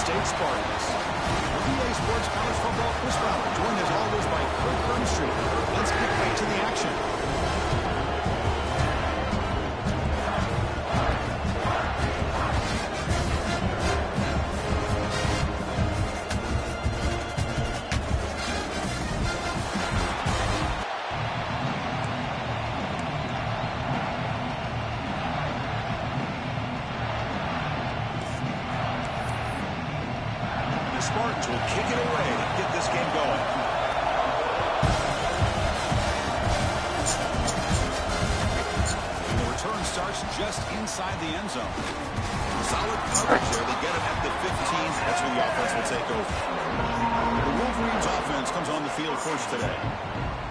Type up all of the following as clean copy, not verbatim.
State Spartans. For EA Sports College Football, Chris Ballard, joined as always by Kirk Herbstreit. Let's get right to the action. Spartans will kick it away to get this game going. And the return starts just inside the end zone. Solid coverage there. They get it at the 15. That's where the offense will take over. The Wolverines offense comes on the field first today.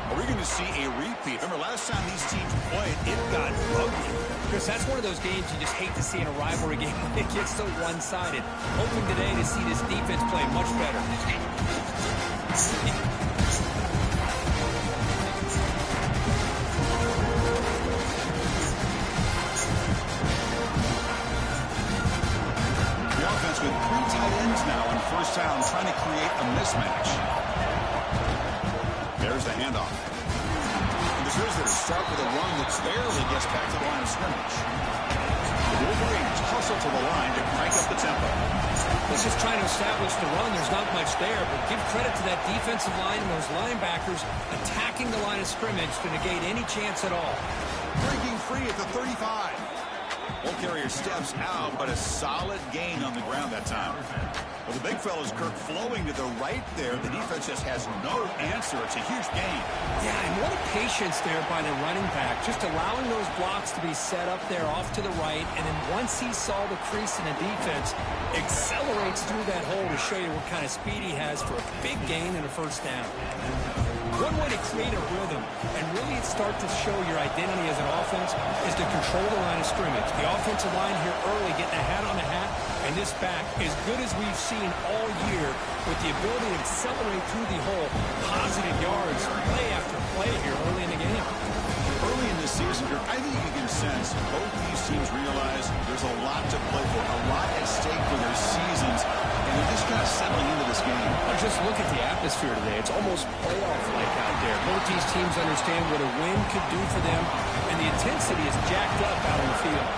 Are we going to see a repeat? Remember, last time these teams played, it got ugly. Chris, that's one of those games you just hate to see in a rivalry game when it gets so one-sided. Hoping today to see this defense play much better. The offense with 3 tight ends now on first down, trying to create a mismatch. There's the handoff. And the Grizzlies start with a run that barely gets back to the line of scrimmage. The Wolverines hustle to the line to crank up the tempo. It's just trying to establish the run. There's not much there, but give credit to that defensive line and those linebackers attacking the line of scrimmage to negate any chance at all. Breaking free at the 35. Ball carrier steps out, but a solid gain on the ground that time. Well, the big fella's Kirk flowing to the right there. The defense just has no answer. It's a huge gain. Yeah, and what a patience there by the running back. Just allowing those blocks to be set up there off to the right. And then once he saw the crease in the defense, accelerates through that hole to show you what kind of speed he has for a big gain and a first down. One way to create a rhythm and really start to show your identity as an offense is to control the line of scrimmage. The offensive line here early getting a hat on a hat, and this back, as good as we've seen all year, with the ability to accelerate through the hole, positive yards, play after play here early in the game. Early in this season, I think you can sense both these teams realize there's a lot to play for, a lot at stake for their seasons, and they're just kind of settling into this game. Just look at the atmosphere today. It's almost playoff-like out there. Both these teams understand what a win could do for them, and the intensity is jacked up out on the field.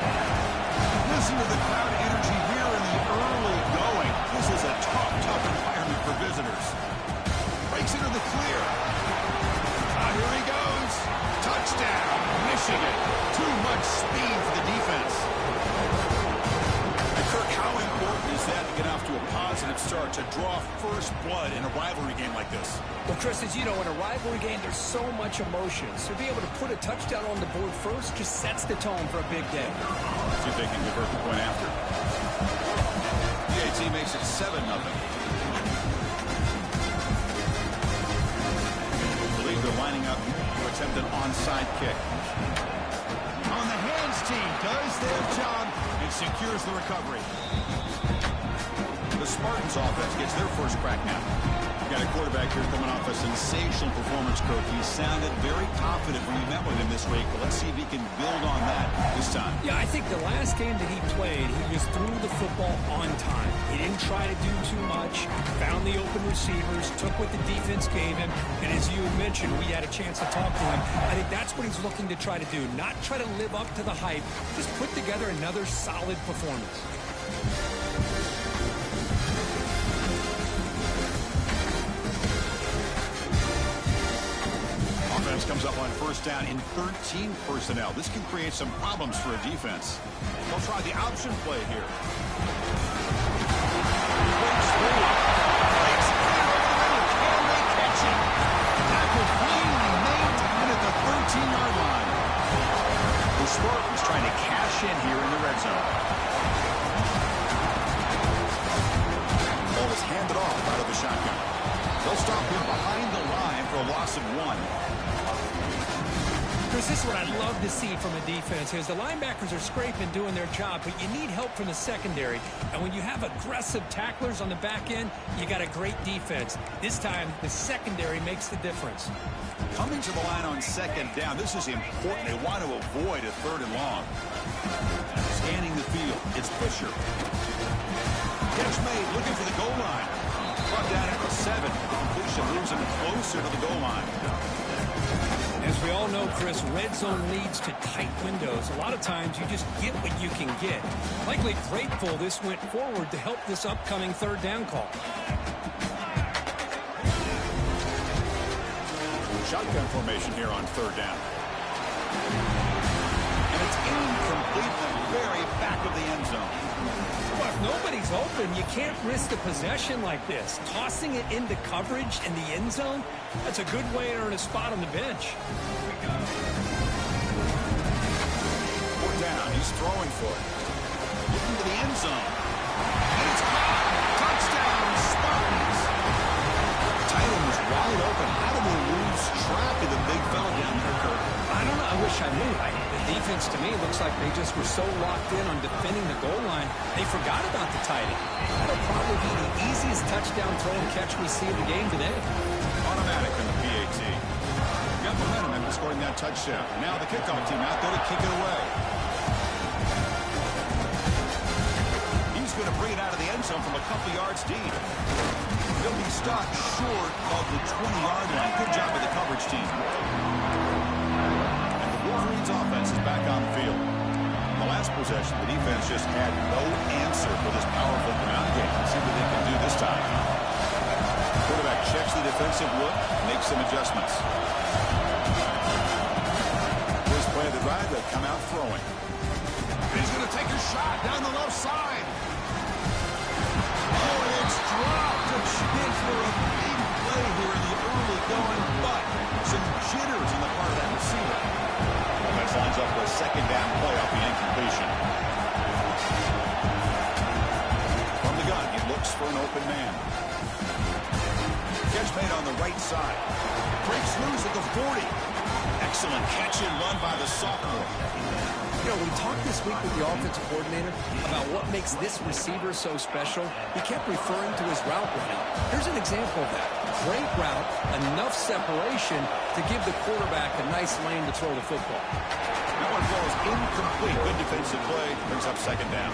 Listen to the crowd energy here in the early going. This is a tough environment for visitors. Breaks into the clear. Here he goes. Touchdown, Michigan. Too much speed for the defense. And Kirk, how important is that to get off to a positive start, to draw first blood in a rivalry game like this? Well, Chris, as you know, in a rivalry game, there's so much emotion. So to be able to put a touchdown on the board first just sets the tone for a big day. See if they can convert the point after. PAT makes it 7-0. They're lining up to attempt an onside kick. On the hands team does their job and secures the recovery. The Spartans offense gets their first crack now. Got a quarterback here coming off a sensational performance, Kirk. He sounded very confident when you met with him this week, but let's see if he can build on that this time. Yeah, I think the last game that he played, he just threw the football on time. He didn't try to do too much, found the open receivers, took what the defense gave him, and as you mentioned, we had a chance to talk to him. I think that's what he's looking to try to do, not try to live up to the hype, just put together another solid performance. Comes up on first down in 13 personnel. This can create some problems for a defense. They'll try the option play here. Breaks through. Breaks clear over the middle. Can they catch it? Tackle cleanly maintained at the 13-yard line. The Spartans trying to cash in here in the red zone. Ball is handed off out of the shotgun. They'll stop him behind the line for a loss of 1. Chris, this is what I'd love to see from a defense is the linebackers are scraping, doing their job, but you need help from the secondary. And when you have aggressive tacklers on the back end, you got a great defense. This time, the secondary makes the difference. Coming to the line on second down, this is important. They want to avoid a third and long. Scanning the field, it's Fisher. Catch made, looking to the goal line. Brought down at the 7. Completion moves him closer to the goal line. As we all know, Chris, red zone leads to tight windows. A lot of times you just get what you can get. Likely grateful this went forward to help this upcoming third down call. Shotgun formation here on third down. And it's incomplete in the very back of the end zone. Well, if nobody's open, you can't risk a possession like this. Tossing it into coverage in the end zone, that's a good way to earn a spot on the bench. Fourth down, he's throwing for it. Looking to the end zone. And it's caught. Touchdown, Spartans. Tight end was wide open. How did they lose track of the big fella down there, Kirk? I don't know. I wish I knew. The defense, to me, looks like they just were so locked in on defending the goal line, they forgot about the tight end. That'll probably be the easiest touchdown throw and catch we see in the game today. Automatic in the PAT. Got momentum after scoring that touchdown. Now the kickoff team out there to kick it away. He's going to bring it out of the end zone from a couple yards deep. He'll be stopped short of the 20-yard line. Good job by the coverage team. And the Wolverines offense is back on the field. In the last possession, the defense just had no answer for this powerful ground game. Let's see what they can do this time. Quarterback checks the defensive look, makes some adjustments. First play of the drive, they come out throwing. He's going to take a shot down the left side. Oh, and it's dropped. A chance for a big play here in the early going, but some jitters on the part of that receiver. Offense lines up for a second down play off the incompletion. From the gun, he looks for an open man. Catch made on the right side. Breaks loose at the 40. Excellent catch and run by the sophomore. You know, we talked this week with the offensive coordinator about what makes this receiver so special. He kept referring to his route running. Here's an example of that. Great route, enough separation to give the quarterback a nice lane to throw the football. That one falls incomplete. Good defensive play. Brings up second down.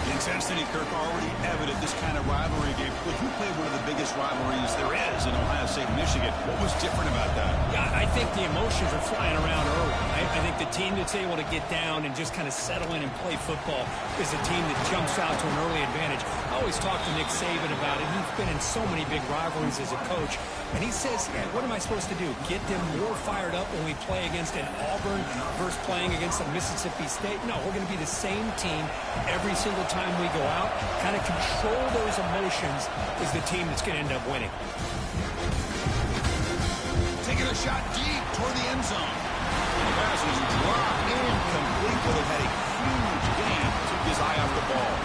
The intensity, Kirk, already evident this kind of rivalry game. Look, you played one of the biggest rivalries there is in Ohio State, Michigan. What was different about that? Yeah, I think the emotions are flying around early. I think the team that's able to get down and just kind of settle in and play football is a team that jumps out to an early advantage. I always talk to Nick Saban about it. He's been in so many big rivalries as a coach. And he says, yeah, what am I supposed to do? Get them more fired up when we play against an Auburn versus playing against a Mississippi State? No, we're going to be the same team every single time we go out. Kind of control those emotions is the team that's going to end up winning. Taking a shot deep toward the end zone. The pass is dropped incomplete, but it had a huge gain. Took his eye off the ball.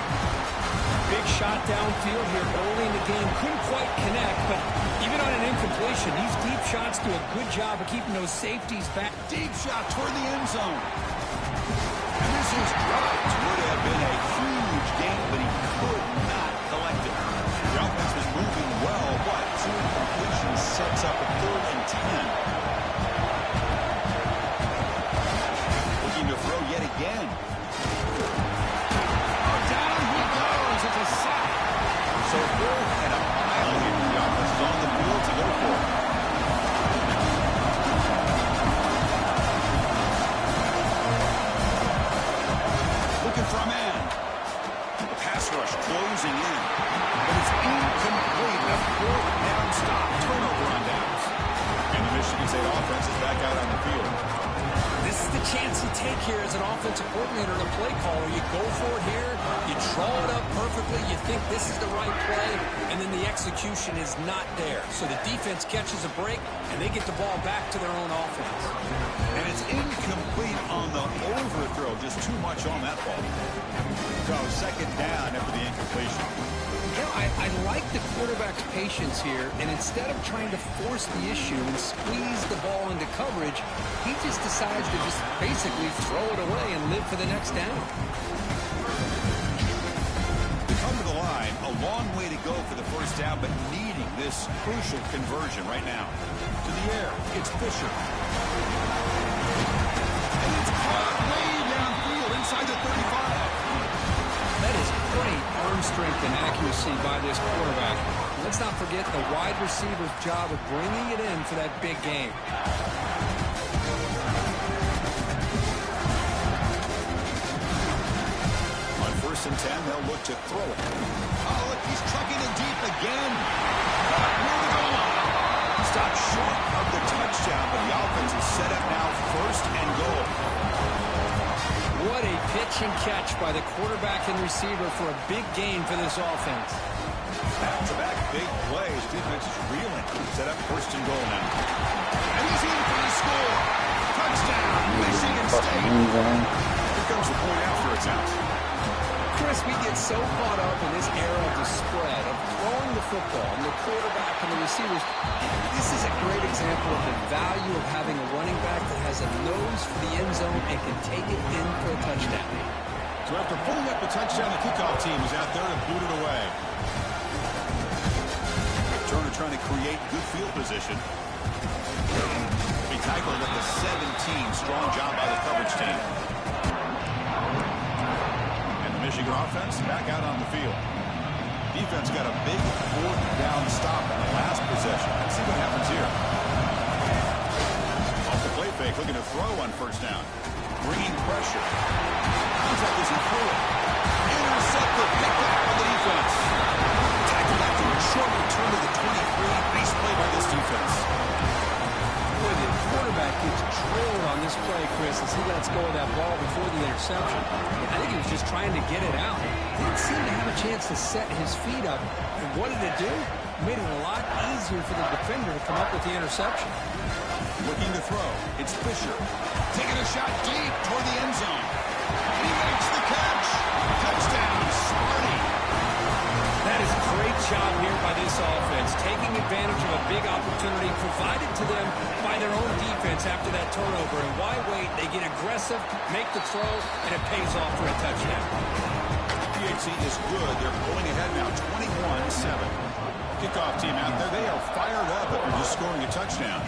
Big shot downfield here early in the game. Couldn't quite connect, but even on an incompletion, these deep shots do a good job of keeping those safeties back. Deep shot toward the end zone. And this is dropped. Would have been a huge gain, but he could not collect it. The offense was moving well, but two incompletions sets up a 3rd and 10. Looking to throw yet again. So 4th and a mile here. The offense is on the field to go for it. Looking for a man. The pass rush closing in. But it's incomplete. A 4th down stop. Turnover on downs. And the Michigan State offense is back out on the field. This is the chance you take here as an offensive coordinator and a play caller. You go for it here, you draw it up perfectly, you think this is the right play, and then the execution is not there. So the defense catches a break, and they get the ball back to their own offense. And it's incomplete on the overthrow. Just too much on that ball. So second down after the incompletion. You know, I like the quarterback's patience here, and instead of trying to force the issue and squeeze the ball into coverage, he just decides to just basically throw it away and live for the next down. To come to the line, a long way to go for the first down, but needing this crucial conversion right now. To the air, it's Fisher. And it's caught way downfield inside the 35. That is great arm strength and accuracy by this quarterback. Let's not forget the wide receiver's job of bringing it in for that big game. On 1st and 10, they'll look to throw it. Oh, look, he's trucking it deep again. Near the goal line. Stopped short of the touchdown, but the offense is set up now 1st and goal. What a pitch and catch by the quarterback and receiver for a big gain for this offense. Back-to-back big plays. Defense is reeling. Set up 1st and goal now. And he's in for the score. Touchdown, Michigan State. Here comes the point after attempt. Chris, we get so caught up in this era of the spread, of throwing the football, and the quarterback and the receivers. This is a great example of the value of having a running back that has a nose for the end zone and can take it in for a touchdown. So after pulling up the touchdown, the kickoff team is out there and boot it away. Turner trying to create good field position. Be tackled at the 17. Strong job by the coverage team. Michigan offense back out on the field. Defense got a big 4th down stop in the last possession. Let's see what happens here. Off the play fake, looking to throw on 1st down. Bringing pressure. Contact as he threw it. Intercepted, picked up by the defense. Tackled after a short return to the 23. Nice play by this defense. Boy, the quarterback gets drilled on this play, Chris, as he lets go of that ball before the interception. I think he was just trying to get it out. Didn't seem to have a chance to set his feet up. And what did it do? Made it a lot easier for the defender to come up with the interception. Looking to throw. It's Fisher. Taking a shot deep toward the end zone. He makes the catch. Touchdown, Sparty. That is a great job here by this offense, taking advantage of a big opportunity provided to them by their own defense after that turnover. And why wait? They get aggressive, make the throw, and it pays off for a touchdown. PHC is good. They're pulling ahead now, 21-7. Kickoff team out there. They are fired up after just scoring a touchdown.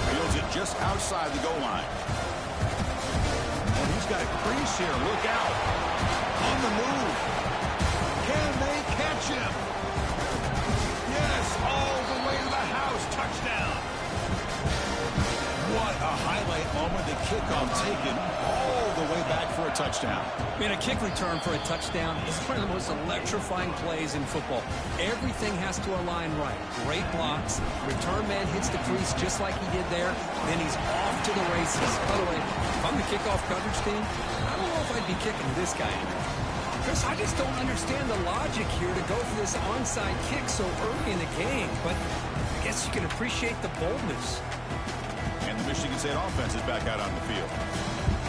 Fields it just outside the goal line. Oh, he's got a crease here. Look out. On the move. Can they catch him? Yes, all the way to the house. Touchdown. What a highlight moment. The kickoff taken all the way back for a touchdown. Man, a kick return for a touchdown is one of the most electrifying plays in football. Everything has to align right. Great blocks. Return man hits the crease just like he did there. Then he's off to the races. By the way, if I'm the kickoff coverage team, I don't know if I'd be kicking this guy in. Chris, I just don't understand the logic here to go for this onside kick so early in the game. But I guess you can appreciate the boldness. And the Michigan State offense is back out on the field.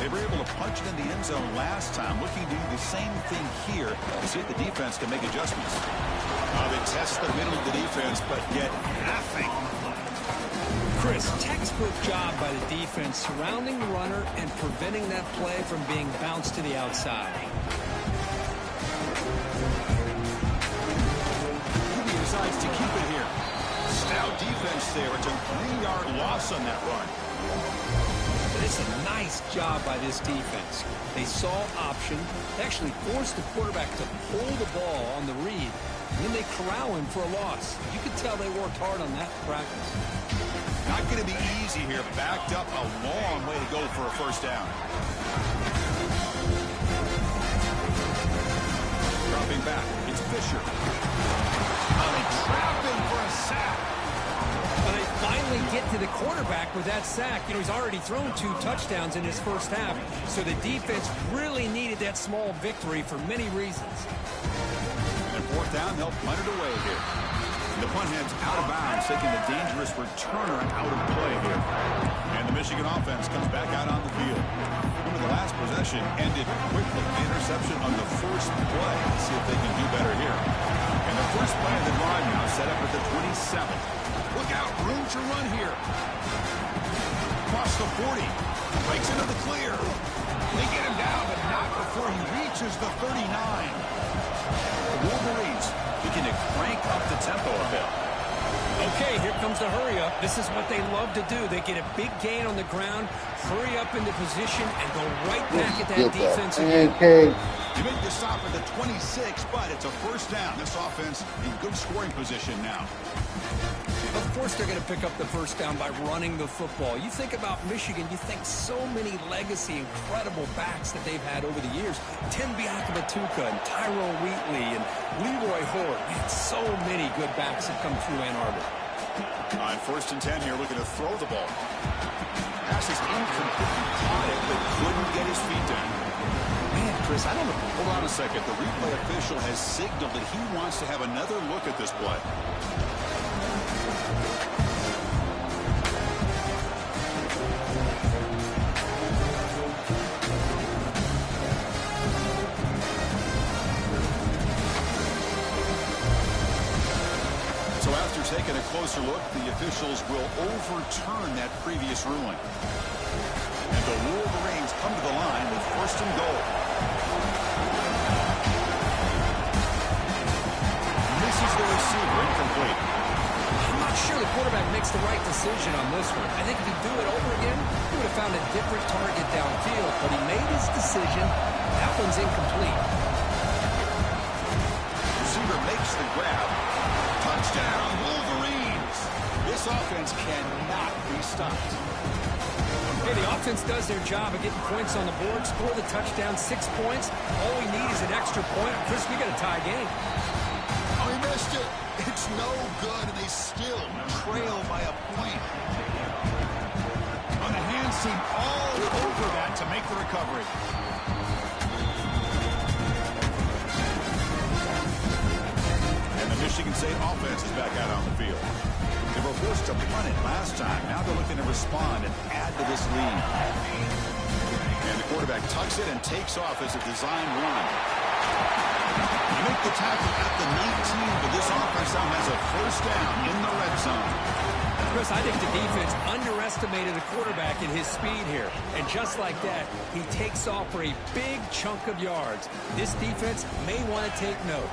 They were able to punch it in the end zone last time, looking to do the same thing here to see if the defense can make adjustments. They test the middle of the defense, but get nothing. Chris, textbook job by the defense surrounding the runner and preventing that play from being bounced to the outside. He decides to keep it here. Stout defense there. It's a 3-yard loss on that run. But it's a nice job by this defense. They saw option. They actually forced the quarterback to pull the ball on the read. And then they corral him for a loss. You could tell they worked hard on that practice. Not going to be easy here. Backed up a long way to go for a 1st down. Dropping back. It's Fisher. They trap him for a sack. Well, they finally get to the quarterback with that sack. You know, he's already thrown 2 touchdowns in his first half, so the defense really needed that small victory for many reasons. And 4th down, they'll punt it away here. The punt heads out of bounds, taking the dangerous returner out of play here. And the Michigan offense comes back out on the field. Remember, the last possession ended quickly. The interception on the first play. Let's see if they can do better here. And the first play of the drive now set up at the 27th. Look out, room to run here. Across the 40. Breaks into the clear. They get him down, but not before he reaches the 39. The Wolverines looking to crank up the tempo a bit. Okay, here comes the hurry up. This is what they love to do. They get a big gain on the ground, hurry up into position, and go right back at that defense again. You make the stop at the 26, but it's a first down. This offense in good scoring position now. Of course they're going to pick up the first down by running the football. You think about Michigan, you think so many legacy, incredible backs that they've had over the years. Tim Biakabatuka and Tyrone Wheatley and Leroy Horde. Man, so many good backs have come through Ann Arbor. On 1st and 10 here, looking to throw the ball. Pass is incomplete. He caught it, but couldn't get his feet down. Man, Chris, I don't know. Hold on a second. The replay official has signaled that he wants to have another look at this play. Taking a closer look, the officials will overturn that previous ruling. And the Wolverines come to the line with 1st and goal. Misses the receiver, incomplete. I'm not sure the quarterback makes the right decision on this one. I think if he'd do it over again, he would have found a different target downfield. But he made his decision. That one's incomplete. Receiver makes the grab. Touchdown, Wolverines. This offense cannot be stopped. Hey, the offense does their job of getting points on the board, score the touchdown, 6 points. All we need is an extra point. Chris, we got a tie game. Oh, he missed it. It's no good, and they still trail by a point. On the hands team all over that to make the recovery. Michigan State offense is back out on the field. They were forced to punt it last time. Now they're looking to respond and add to this lead. And the quarterback tucks it and takes off as a design run. You make the tackle at the 19, but this offense now has a first down in the red zone. Chris, I think the defense underestimated the quarterback in his speed here. And just like that, he takes off for a big chunk of yards. This defense may want to take note.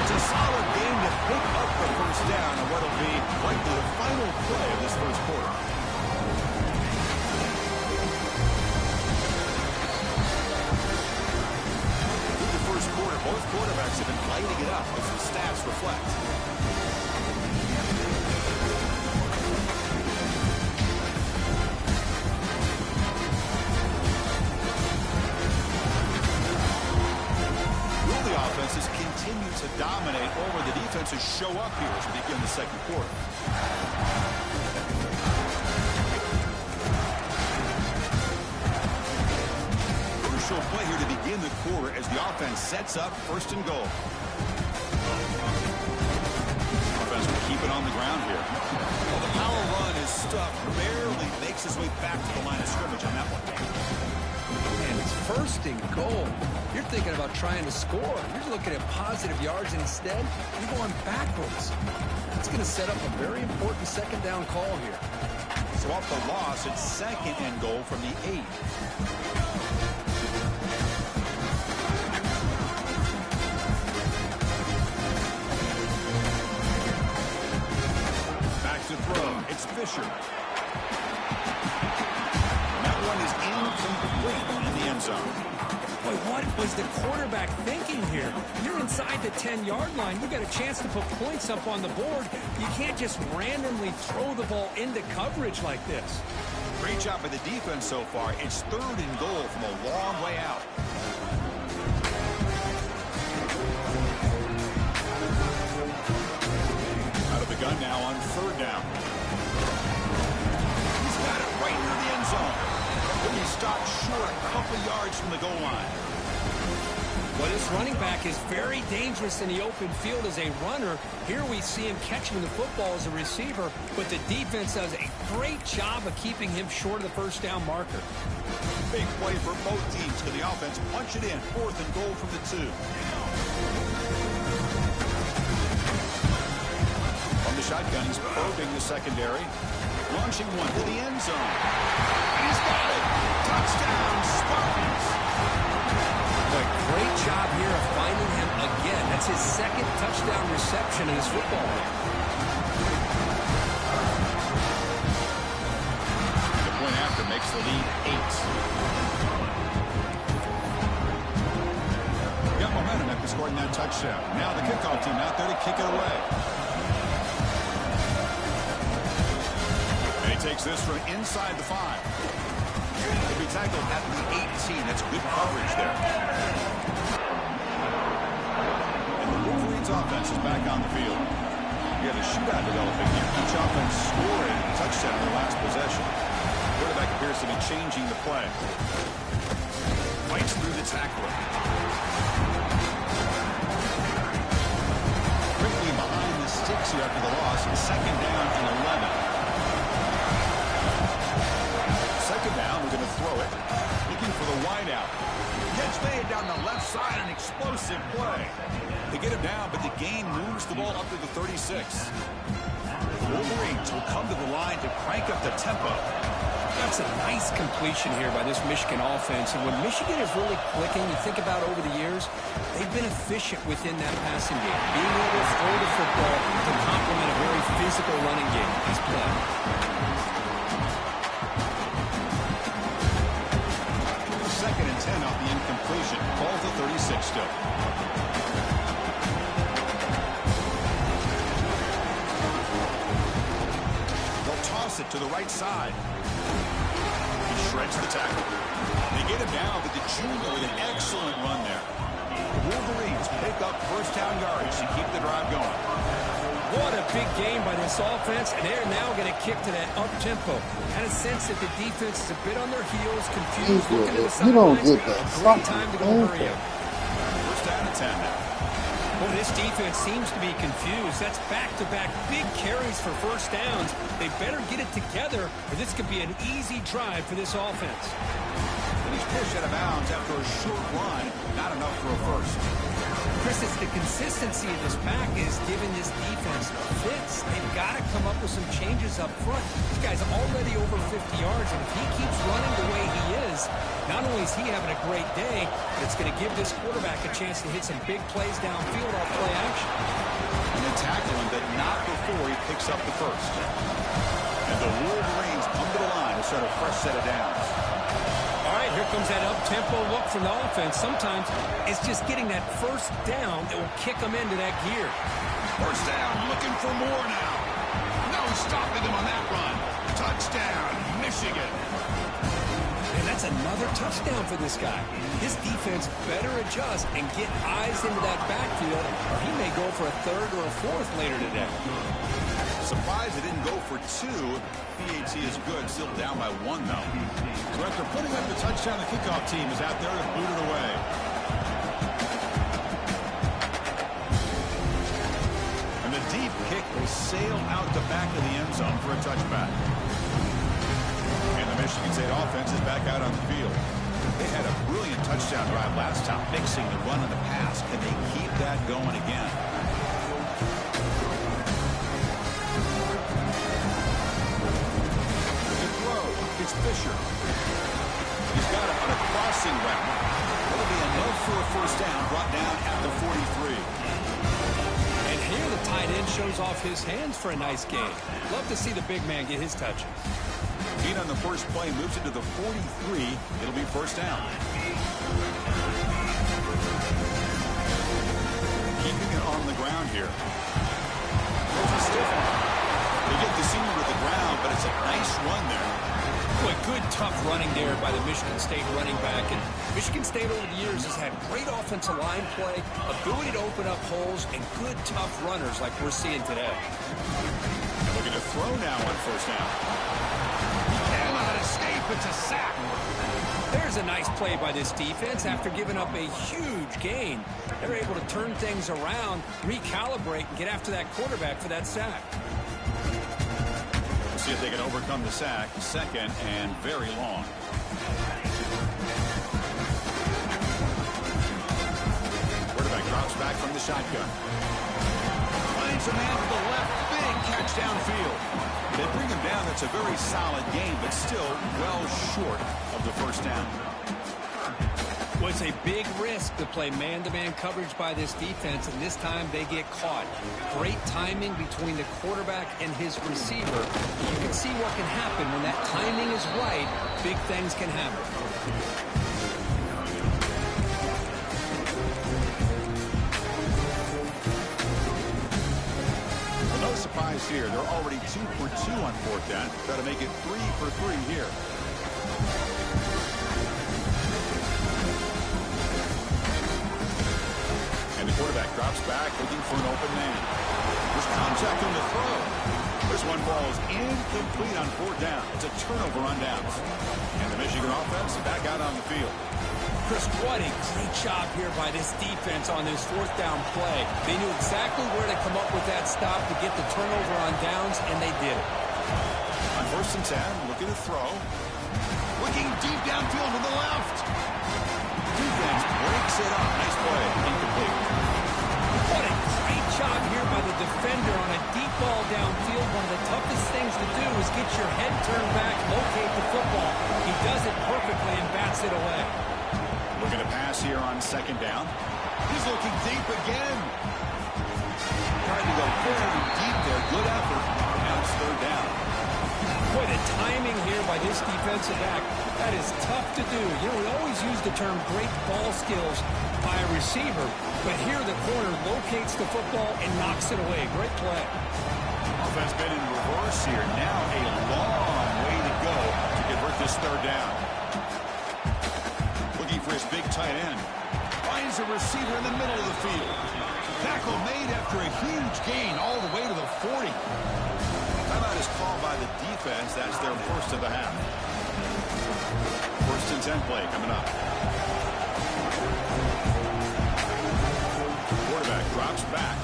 It's a solid game to pick up the first down on what will be likely the final play of this first quarter. Through the first quarter, both quarterbacks have been lighting it up as the stats reflect. Offenses continue to dominate over the defenses show up here as we begin the second quarter. Crucial play here to begin the quarter as the offense sets up 1st and goal. Offense will keep it on the ground here. Well, the power run is stuck, barely makes his way back to the line of scrimmage on that one. And it's 1st and goal. You're thinking about trying to score. You're looking at positive yards, and instead, you're going backwards. It's going to set up a very important second down call here. So off the loss, it's 2nd and goal from the 8. Back to throw. It's Fisher. And that one is incomplete in the end zone. Boy, what was the quarterback thinking here? You're inside the 10-yard line. You got a chance to put points up on the board. You can't just randomly throw the ball into coverage like this. Great job by the defense so far. It's 3rd and goal from a long way out. Out of the gun now on 3rd down. He's got it right near the end zone. He stopped short a couple yards from the goal line. Well, this running back is very dangerous in the open field as a runner. Here we see him catching the football as a receiver, but the defense does a great job of keeping him short of the first down marker. Big play for both teams. Can the offense punch it in? 4th and goal from the 2. From the shotgun, he's probing the secondary. Launching one to the end zone. He's got it. Touchdown, Spartans. But perception of this football game. The point after makes the lead 8. Got momentum after scoring that touchdown. Now the kickoff team out there to kick it away. And he takes this from inside the 5. He'll be tackled at the 18. That's good coverage there. And the Wolverines offense is back on the field. We have a shootout developing here. Each offense scoring a touchdown in their last possession. Quarterback appears to be changing the play. Fights through the tackler. Quickly behind the sticks here after the loss. Second down and 11. Second down, we're going to throw it. Looking for the wideout. Catch made down the left side, an explosive play. They get him down, but the gain moves the ball up to the 36. Wolverines will come to the line to crank up the tempo. That's a nice completion here by this Michigan offense. And when Michigan is really clicking, you think about over the years, they've been efficient within that passing game. Being able to throw the football to complement a very physical running game. Nice play. Second and 10 off the incompletion. Ball to 36 still. They'll toss it to the right side. He shreds the tackle. They get him down, but the junior with an excellent run there. The Wolverines pick up first down yards to keep the drive going. What a big game by this offense, and they're now going to kick to that up-tempo. Had a sense that the defense is a bit on their heels, confused, looking at the sidelines. You don't get that. A great time to go hurry up. First down and 10 now. Well, this defense seems to be confused. That's back-to-back big carries for first downs. They better get it together, or this could be an easy drive for this offense. And he's pushed out of bounds after a short run. Not enough for a first. Chris, it's the consistency of this pack is giving this defense fits. They've got to come up with some changes up front. This guy's already over 50 yards, and if he keeps running the way he is, not only is he having a great day, but it's going to give this quarterback a chance to hit some big plays downfield off play action. And they tackle him, but not before he picks up the first. And the Wolverines come to the line to start a fresh set of downs. All right, here comes that up-tempo look from the offense. Sometimes it's just getting that first down that will kick them into that gear. First down, looking for more now. No stopping him on that run. Touchdown, Michigan. And that's another touchdown for this guy. This defense better adjust and get eyes into that backfield, or he may go for a third or a fourth later today. Surprised it didn't go for 2. PAT is good, still down by 1, though. So after putting up the touchdown, the kickoff team is out there to boot it away. And the deep kick will sail out the back of the end zone for a touchback. And the Michigan State offense is back out on the field. They had a brilliant touchdown drive last time, mixing the run and the pass. Can they keep that going again? It's Fisher. He's got it on a crossing route. That'll be enough for a first down, brought down at the 43. And here the tight end shows off his hands for a nice game. Love to see the big man get his touches. Beat on the first play, moves it to the 43. It'll be first down. Keeping it on the ground here. There's a stiff one. They get the senior to the ground, but it's a nice run there. Boy, good, tough running there by the Michigan State running back. And Michigan State over the years has had great offensive line play, ability to open up holes, and good, tough runners like we're seeing today. And looking to throw now on first down. He cannot escape. It's a sack. There's a nice play by this defense. After giving up a huge gain, they're able to turn things around, recalibrate, and get after that quarterback for that sack. See if they can overcome the sack. Second and very long. Quarterback drops back from the shotgun. Finds a man to the left. Big catch downfield. They bring him down. That's a very solid game, but still well short of the first down. Well, it's a big risk to play man-to-man coverage by this defense, and this time they get caught. Great timing between the quarterback and his receiver. You can see what can happen when that timing is right. Big things can happen. Well, no surprise here. They're already 2 for 2 on 4th down. Got to make it 3 for 3 here. And the quarterback drops back, looking for an open man. There's contact on the throw. This one ball is incomplete on 4th down. It's a turnover on downs. And the Michigan offense back out on the field. Chris, what a great job here by this defense on this 4th down play. They knew exactly where to come up with that stop to get the turnover on downs, and they did it. On 1st and 10, looking to throw. Looking deep downfield to the left. Defense breaks it up. Nice play. Incomplete. What a great job here by the defender on a deep ball downfield. One of the toughest things to do is get your head turned back, locate the football. He does it perfectly and bats it away. Looking to pass here on 2nd down. He's looking deep again. Trying to go very deep there. Good effort. Now it's 3rd down. Boy, the timing here by this defensive back, that is tough to do. You know, we always use the term great ball skills by a receiver, but here the corner locates the football and knocks it away. Great play. Offense been in reverse here. Now a long way to go to convert this 3rd down. Looking for his big tight end. Finds a receiver in the middle of the field. Tackle made after a huge gain all the way to the 40. Timeout is called by the defense. That's their first of the half. 1st and 10 play coming up. Quarterback drops back.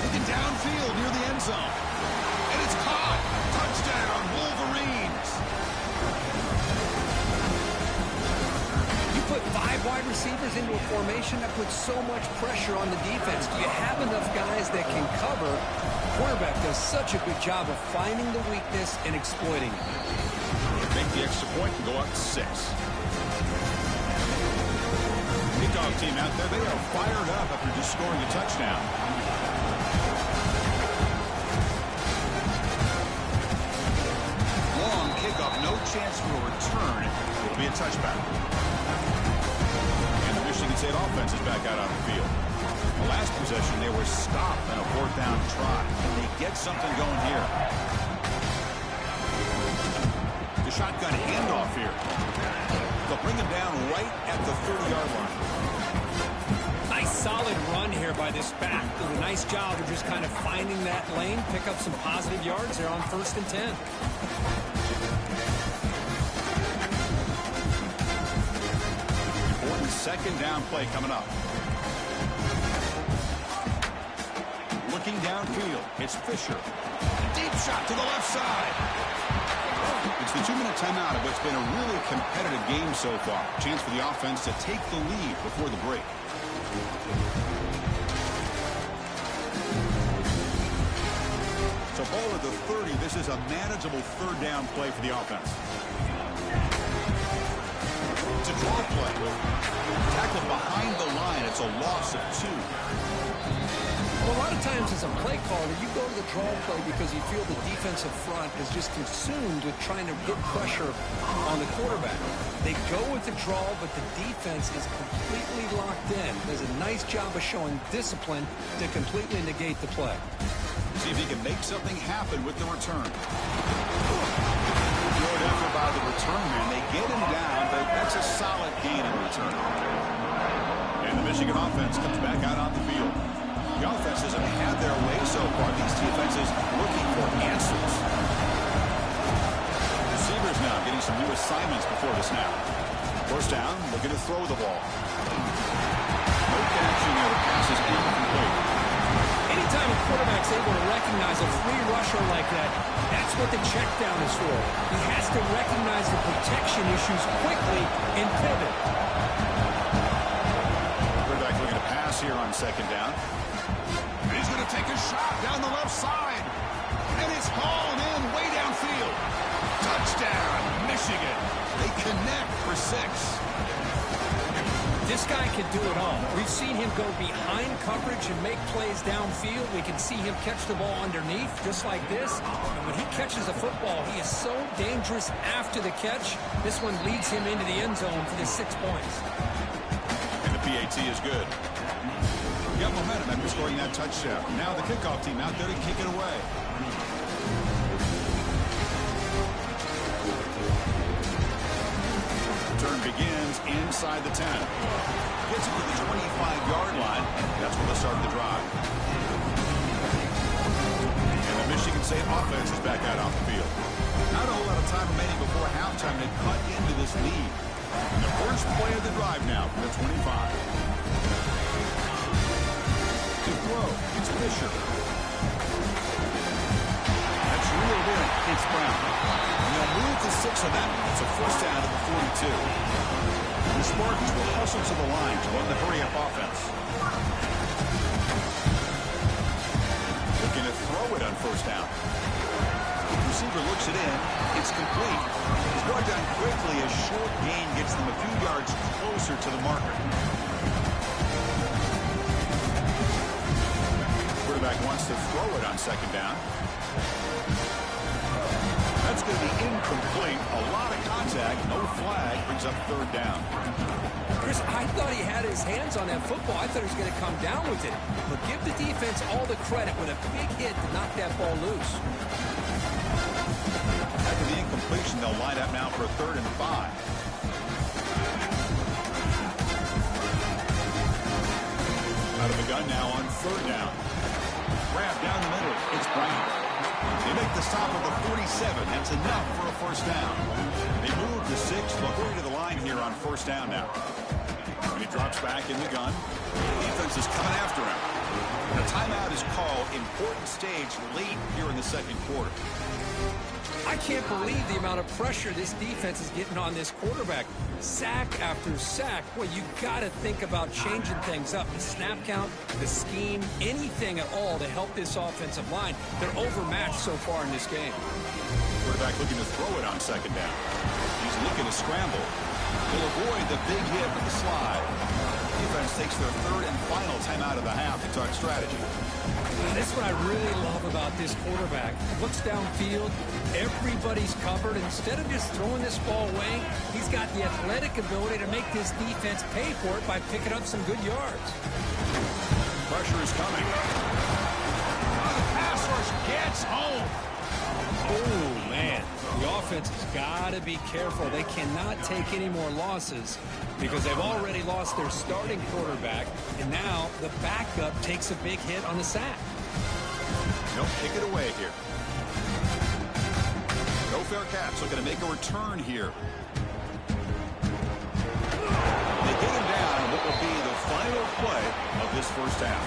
Looking downfield near the end zone. And it's caught. Touchdown, Wolverines. You put 5 wide receivers into a formation that puts so much pressure on the defense. Do you have enough guys that can cover? Quarterback does such a good job of finding the weakness and exploiting it. Make the extra point and go up 6. Kickoff team out there, they are fired up after just scoring a touchdown. Long kickoff, no chance for a return. It'll be a touchback. And the Michigan State offense is back out on the field. The last possession, they were stopped on a 4th down try. And they get something going here. The shotgun handoff here. They'll bring him down right at the 30-yard line. Nice solid run here by this back. Did a nice job of just kind of finding that lane, pick up some positive yards there on 1st and 10. Important 2nd down play coming up. Looking downfield, it's Fisher. Deep shot to the left side. It's the 2-minute timeout of what's been a really competitive game so far. Chance for the offense to take the lead before the break. So ball at the 30. This is a manageable 3rd down play for the offense. It's a draw play. Tackle behind the line. It's a loss of 2. Well, a lot of times as a play caller, you go to the draw play because you feel the defensive front is just consumed with trying to get pressure on the quarterback. They go with the draw, but the defense is completely locked in. Does a nice job of showing discipline to completely negate the play. See if he can make something happen with the return. Good effort by the return man. They get him down, but that's a solid gain in return. And the Michigan offense comes back out on the field. The offense hasn't had their way so far. These defenses looking for answers. Receivers now getting some new assignments before the snap. 1st down, looking to throw the ball. No connection there. The pass is incomplete. Anytime a quarterback's able to recognize a free rusher like that, that's what the check down is for. He has to recognize the protection issues quickly and pivot. Quarterback looking to pass here on 2nd down. And he's going to take a shot down the left side. And it's hauled in way downfield. Touchdown, Michigan. They connect for 6. This guy can do it all. We've seen him go behind coverage and make plays downfield. We can see him catch the ball underneath, just like this. And when he catches a football, he is so dangerous after the catch. This one leads him into the end zone for the 6 points. And the PAT is good. You got momentum after scoring that touchdown. Now the kickoff team out there to kick it away. Turn begins inside the 10. Gets it to the 25-yard line. That's where they'll start the drive. And the Michigan State offense is back out off the field. Not a whole lot of time remaining before halftime to cut into this lead. And the first play of the drive now from the 25. To throw, it's Fisher. That's reeled in. It's Brown. And they'll move to 6 on that. It's a first down at the 42. The Spartans will hustle to the line to run the hurry-up offense. Looking to throw it on first down. The receiver looks it in. It's complete. He's brought down quickly. A short gain gets them a few yards closer to the marker. Quarterback wants to throw it on second down. That's going to be incomplete. A lot of contact. No flag. Brings up third down. Chris, I thought he had his hands on that football. I thought he was going to come down with it. But give the defense all the credit with a big hit to knock that ball loose. After the incompletion, they'll line up now for a 3rd and 5. Out of the gun now on 3rd down. Grab down the middle. It's Brown. They make the stop at the 47. That's enough for a first down. They move to 6. They'll hurry to the line here on first down now. When he drops back in the gun, the defense is coming after him. The timeout is called. Important stage late here in the second quarter. I can't believe the amount of pressure this defense is getting on this quarterback. Sack after sack. Well, you got to think about changing things up. The snap count, the scheme, anything at all to help this offensive line. They're overmatched so far in this game. Quarterback looking to throw it on second down. He's looking to scramble. He'll avoid the big hit with the slide. Defense takes their 3rd and final timeout of the half to talk strategy. That's what I really love about this quarterback. Looks downfield, everybody's covered. Instead of just throwing this ball away, he's got the athletic ability to make this defense pay for it by picking up some good yards. Pressure is coming. The pass rush gets home. Oh, man. The offense has got to be careful. They cannot take any more losses because they've already lost their starting quarterback, and now the backup takes a big hit on the sack. They'll kick it away here. No fair catch. Looking to make a return here. They get him down on what will be the final play of this first half.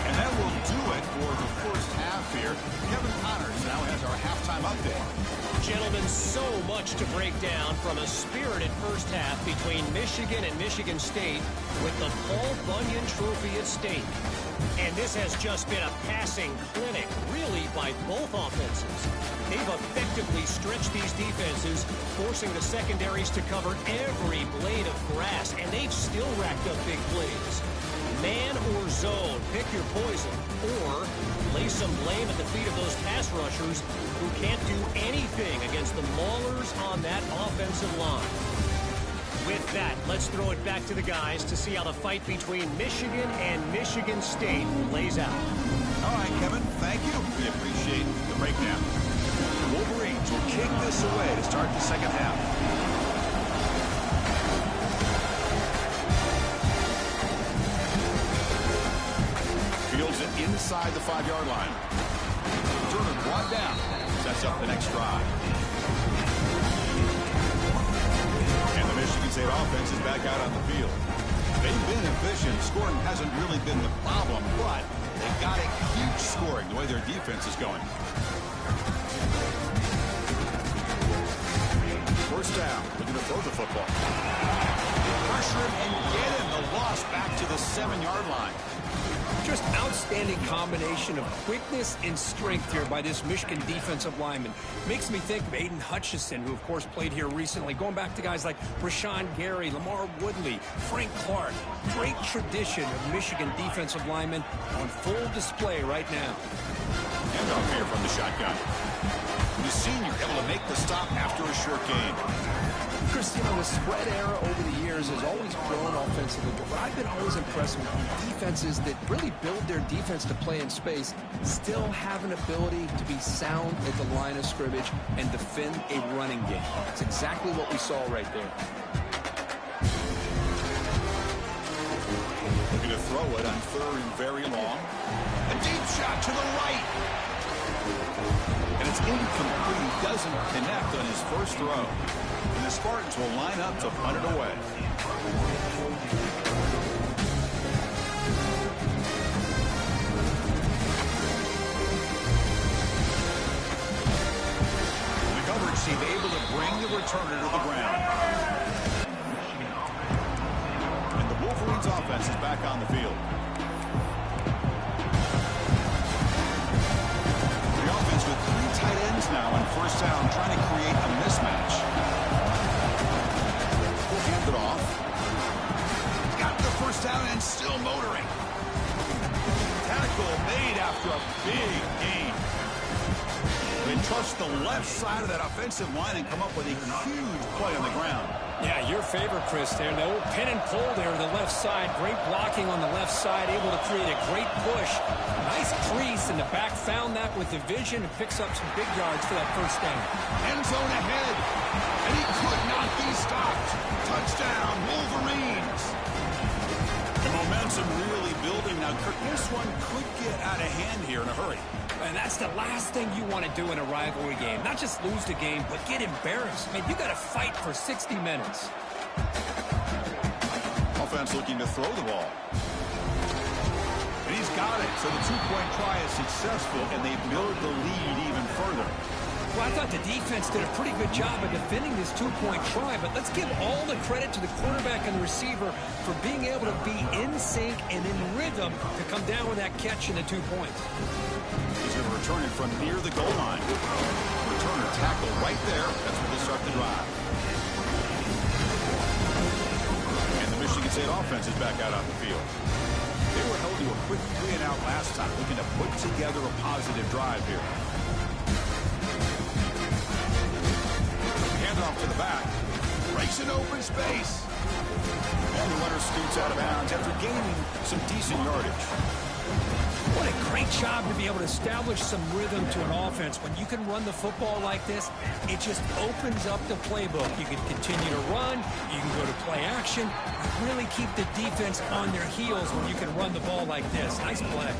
And that will do it for the first half here. Kevin Connors now has our halftime update. Gentlemen, so much to break down from a spirited first half between Michigan and Michigan State with the Paul Bunyan Trophy at stake. And this has just been a passing clinic, really, by both offenses. They've effectively stretched these defenses, forcing the secondaries to cover every blade of grass, and they've still racked up big plays. Man or zone, pick your poison, or lay some blame at the feet of those pass rushers who can't do anything against the maulers on that offensive line. With that, let's throw it back to the guys to see how the fight between Michigan and Michigan State lays out. All right, Kevin, thank you. We appreciate the breakdown. The Wolverines will kick this away to start the second half. Fields it inside the 5-yard line. Turner brought down. Sets up the next drive. And the Michigan State offense is back out on the field. They've been efficient. Scoring hasn't really been the problem, but they've got to keep scoring the way their defense is going. First down. Looking to throw the football. Pressure him and get him. The loss back to the 7-yard line. Just outstanding combination of quickness and strength here by this Michigan defensive lineman. Makes me think of Aiden Hutchinson, who, of course, played here recently. Going back to guys like Rashawn Gary, Lamar Woodley, Frank Clark. Great tradition of Michigan defensive linemen on full display right now. Handoff here from the shotgun. The senior able to make the stop after a short gain. Chris, you know, the spread era over the years has always grown offensively, but what I've been always impressed with defenses that really build their defense to play in space still have an ability to be sound at the line of scrimmage and defend a running game. It's exactly what we saw right there. Looking to throw it on third and very long. A deep shot to the right. And it's incomplete. He doesn't connect on his first throw. And the Spartans will line up to punt it away. The coverage team able to bring the returner to the ground. And the Wolverines offense is back on the field. The offense with 3 tight ends now on first down, trying to create a mismatch. Hand it off. Got the first down and still motoring. Tackle made after a big gain. They trust the left side of that offensive line and come up with a huge play on the ground. Yeah, your favorite, Chris, there. The old pin and pull there on the left side. Great blocking on the left side, able to create a great push. Nice crease, and the back found that with the vision and picks up some big yards for that first down. End zone ahead, and he could not be stopped. Touchdown, Wolverines. The momentum really building now. Kirk, this one could get out of hand here in a hurry. And that's the last thing you want to do in a rivalry game. Not just lose the game, but get embarrassed. Man, you got to fight for 60 minutes. Offense looking to throw the ball. And he's got it. So the two-point try is successful, and they build the lead even further. Well, I thought the defense did a pretty good job of defending this two-point try, but let's give all the credit to the quarterback and the receiver for being able to be in sync and in rhythm to come down with that catch and the 2 points. He's going to return it from near the goal line. Returner tackle right there. That's where they start the drive. And the Michigan State offense is back out on the field. They were held to a quick 3-and-out last time, looking to put together a positive drive here. Handoff to the back. Breaks an open space. And the runner scoots out of bounds after gaining some decent yardage. What a great job to be able to establish some rhythm to an offense. When you can run the football like this, it just opens up the playbook. You can continue to run. You can go to play action. You really keep the defense on their heels when you can run the ball like this. Nice play.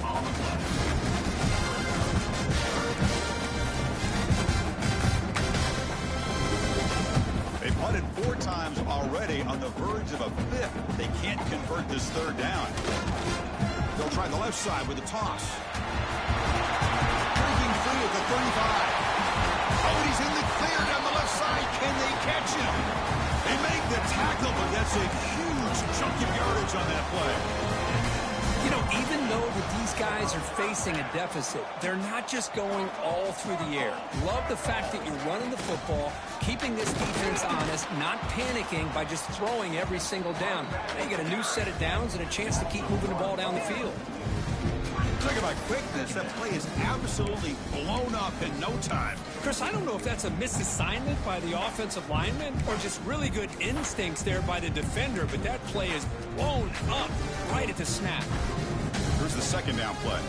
They punted 4 times already, on the verge of a 5th. They can't convert this third down. They'll try the left side with a toss. Breaking free at the 35. Oh, he's in the clear down the left side. Can they catch him? They make the tackle, but that's a huge chunk of yardage on that play. You know, even though these guys are facing a deficit, they're not just going all through the air. Love the fact that you're running the football, keeping this defense honest, not panicking by just throwing every single down. Now you get a new set of downs and a chance to keep moving the ball down the field. Talking about quickness, that play is absolutely blown up in no time. Chris, I don't know if that's a misassignment by the offensive lineman or just really good instincts there by the defender, but that play is blown up right at the snap. Here's the second down play.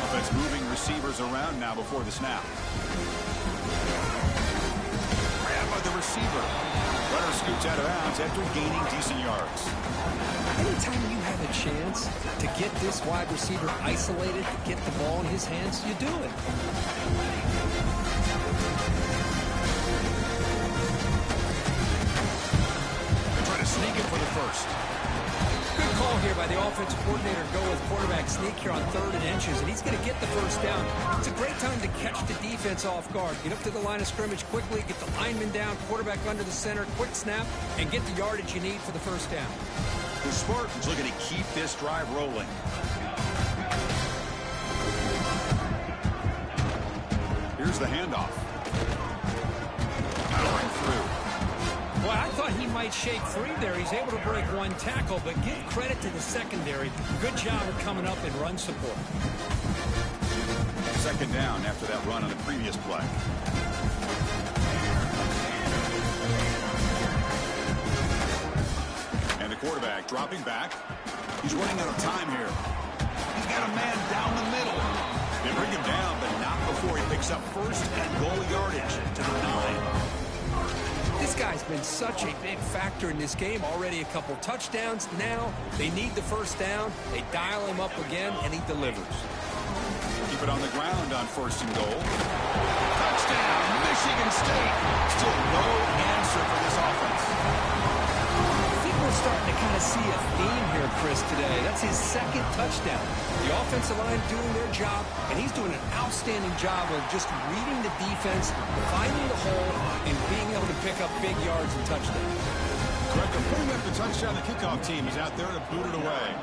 Offense moving receivers around now before the snap. Grab by the receiver. Runner scoots out of bounds after gaining decent yards. Anytime you have a chance to get this wide receiver isolated, to get the ball in his hands, you do it. They try to sneak it for the first. Good call call here by the offensive coordinator to go with quarterback sneak here on 3rd and inches, and he's going to get the first down. It's a great time to catch the defense off guard. Get up to the line of scrimmage quickly, get the lineman down, quarterback under the center, quick snap, and get the yardage you need for the first down. The Spartans looking to keep this drive rolling. Here's the handoff. Powering through. Boy, I thought he might shake free there. He's able to break one tackle, but give credit to the secondary. Good job of coming up in run support. 2nd down after that run on the previous play. And the quarterback dropping back. He's running out of time here. He's got a man down the middle. They bring him down, but not before he picks up 1st and goal yardage to the 9. This guy's been such a big factor in this game. Already a couple touchdowns. Now they need the first down. They dial him up again, and he delivers. Keep it on the ground on 1st and goal. Touchdown, Michigan State. Still no answer for this offense. I think we're starting to kind of see a theme here, Chris, today. That's his 2nd touchdown. The offensive line doing their job, and he's doing an outstanding job of just reading the defense, finding the hole, and being able to pick up big yards and touchdowns. Correct. They're putting up the touchdown. The kickoff team is out there to boot it away.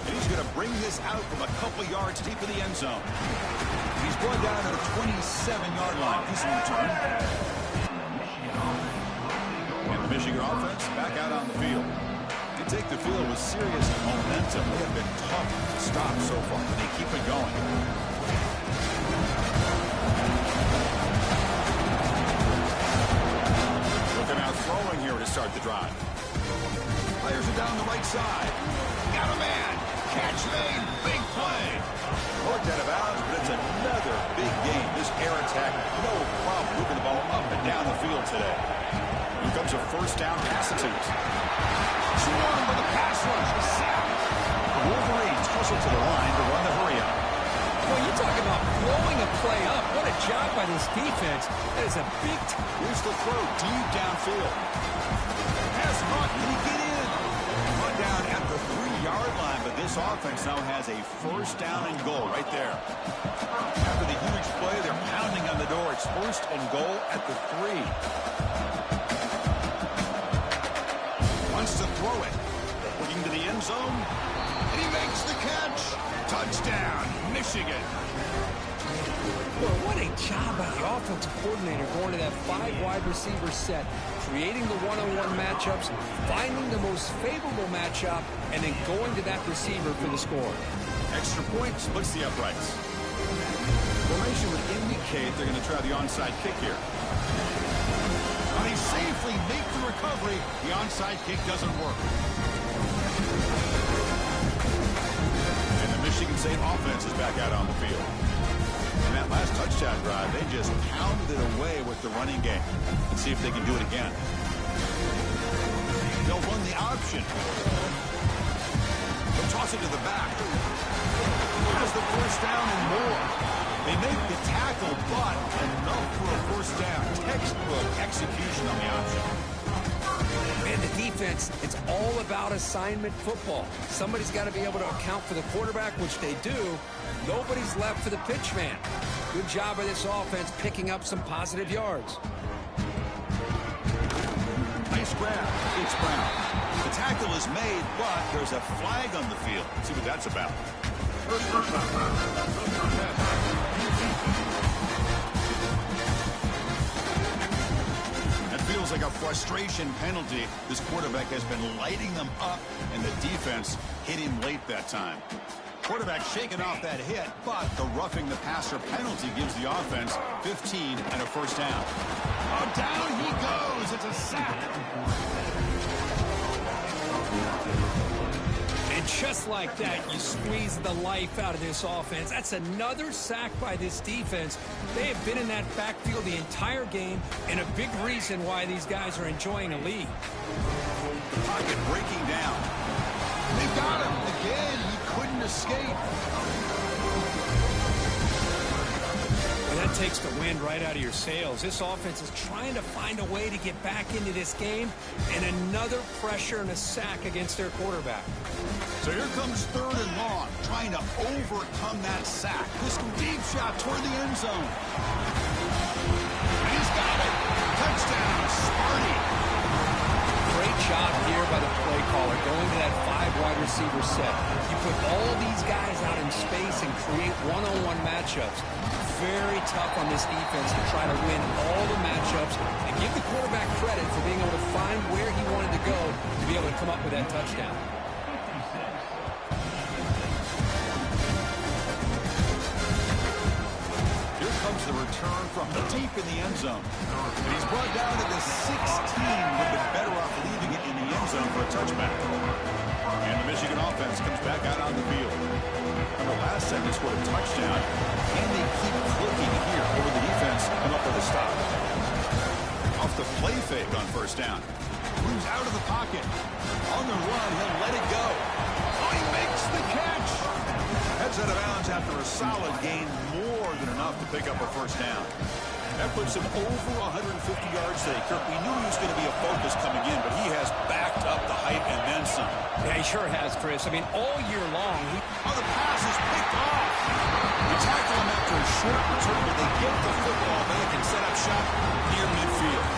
And he's going to bring this out from a couple yards deep in the end zone. He's brought down to the 27-yard line. He's in return. And the Michigan offense back out on the field. They take the field with serious momentum. They have been tough to stop so far, but they keep it going. Looking out throwing here to start the drive. Players are down the right side. Got a man. Catch made. Big play. Worked out of bounds, but it's another big game. This air attack, no problem moving the ball up and down the field today. Here comes a 1st down pass attempt. Swarmed by the pass rush. A sack. The Wolverines hustle to the line to run the hurry up. Well, you're talking about blowing a play up. What a job by this defense. That is a big... Here's the throw deep downfield. Pass caught. Can he get in? Run down at the 3-yard line, but this offense now has a 1st down and goal right there. After the huge play, they're pounding on the door. It's 1st and goal at the 3. Wants to throw it. Looking to the end zone. And he makes the catch. Touchdown, Michigan. Well, what a job by the offensive coordinator going to that 5-wide receiver set, creating the one-on-one matchups, finding the most favorable matchup, and then going to that receiver for the score. Extra point splits the uprights. Formation would indicate they're going to try the onside kick here. Now they safely make the recovery. The onside kick doesn't work. And the Michigan State offense is back out on the field. In that last touchdown drive, they just pounded away with the running game. Let's see if they can do it again. They'll run the option. They'll toss it to the back. Has the 1st down and more. They make the tackle, but enough for a 1st down. Textbook execution on the option. And the defense, it's all about assignment football. Somebody's got to be able to account for the quarterback, which they do. Nobody's left for the pitch man. Good job by this offense picking up some positive yards. Nice grab. It's Brown. The tackle is made, but there's a flag on the field. Let's see what that's about. That feels like a frustration penalty. This quarterback has been lighting them up, and the defense hit him late that time. Quarterback shaking off that hit, but the roughing the passer penalty gives the offense 15 and a 1st down. Oh, down he goes. It's a sack. And just like that, you squeeze the life out of this offense. That's another sack by this defense. They have been in that backfield the entire game, and a big reason why these guys are enjoying a lead. The pocket breaking down. They got him again. He couldn't escape. And that takes the wind right out of your sails. This offense is trying to find a way to get back into this game, and another pressure and a sack against their quarterback. So here comes 3rd and long, trying to overcome that sack. This deep shot toward the end zone. And he's got it. Touchdown, Sparty. Great job here by the play caller, going to that 5 wide receiver set. You put all these guys out in space and create one-on-one matchups. Very tough on this defense to try to win all the matchups and give the quarterback credit for being able to find where he wanted to go to be able to come up with that touchdown. Here comes the return from deep in the end zone. And he's brought down to the 16. Would have been better off leaving it in the end zone for a touchback. And the Michigan offense comes back out on the field. Remember, last time they scored a touchdown, and they keep clicking here over the defense, come up with a stop. Off the play fake on 1st down. Moves out of the pocket. On the run, he'll let it go. Oh, he makes the catch. Heads out of bounds after a solid gain, more than enough to pick up a 1st down. That puts him over 150 yards today. Kirk, we knew he was going to be a focus coming in, but he has backed up the hype and then some. Yeah, he sure has, Chris. I mean, all year long, Oh, the pass is picked off. They tackle him after a short return, but they get the football back and set up shop near midfield.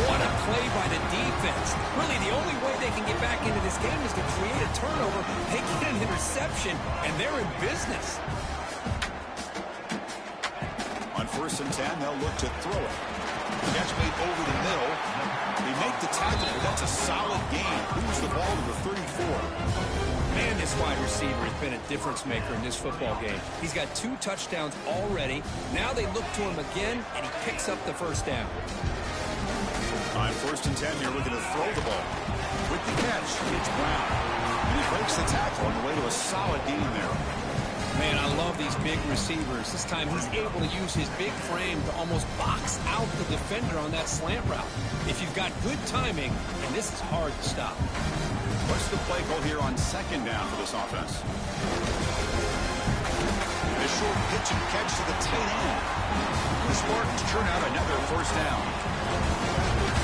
what a play by the defense. Really, the only way they can get back into this game is to create a turnover. They get an interception, and they're in business. On 1st and 10, they'll look to throw it. Catch made over the middle. They make the tackle, but that's a solid gain. Moves the ball to the 34. Man, this wide receiver has been a difference maker in this football game. He's got 2 touchdowns already. Now they look to him again, and he picks up the 1st down. On 1st and 10, you're looking to throw the ball. With the catch, it's Brown. And he breaks the tackle on the way to a solid gain there. Man, I love these big receivers. This time he's able to use his big frame to almost box out the defender on that slant route. If you've got good timing, and this is hard to stop. What's the play call here on 2nd down for this offense? A short pitch and catch to the tight end. The Spartans turn out another 1st down.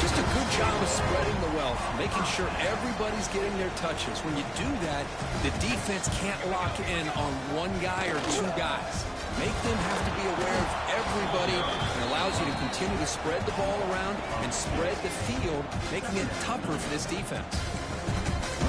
Just a good job of spreading the wealth, making sure everybody's getting their touches. When you do that, the defense can't lock in on 1 guy or 2 guys. Make them have to be aware of everybody, and allows you to continue to spread the ball around and spread the field, making it tougher for this defense.